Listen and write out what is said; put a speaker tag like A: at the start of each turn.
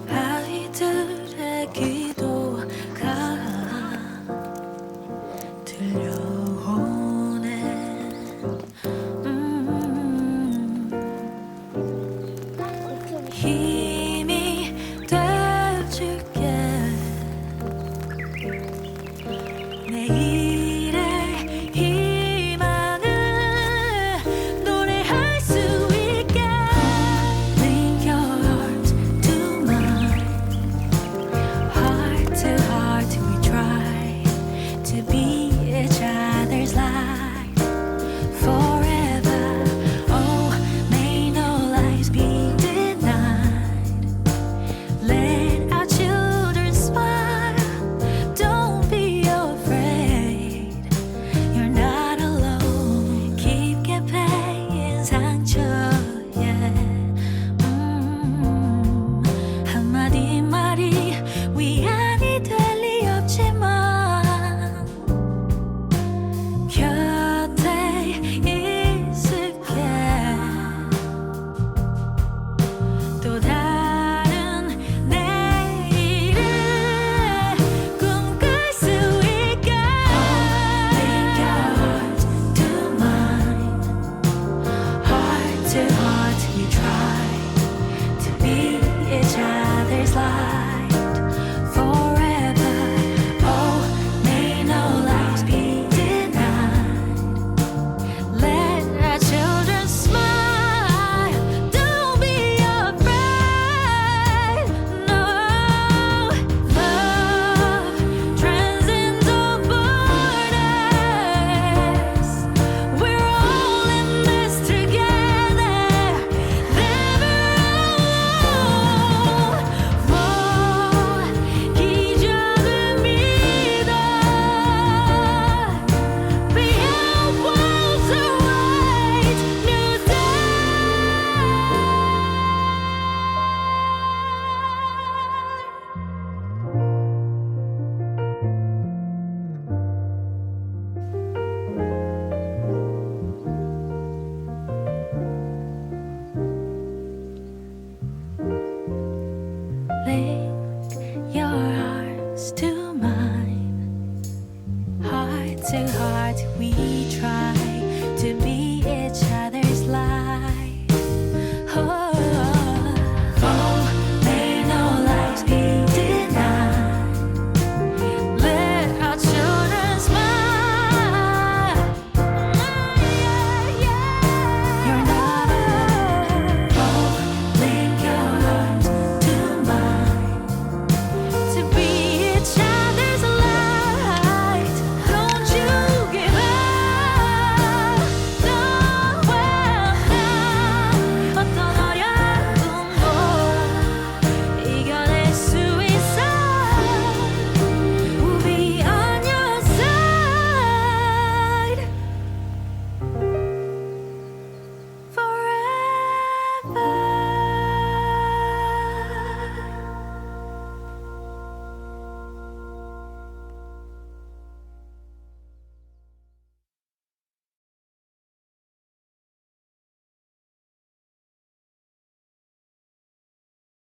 A: 아이들의 기도가 들려오네. 힘이 돼줄게. 내일의 희망을 노래할 수 있게. Link your heart to mine. Heart to heart we try to be each other's light forever. Oh, may no lies be denied. Let our children smile. Don't be afraid. You're not alone. Keep paying 상처. Yeah. 한마디 말이 위안이 될 리 없지만 곁에 있을게. 또 다른 내일을 꿈꿀 수 있게. Link your heart to mine. Heart to heart we try to be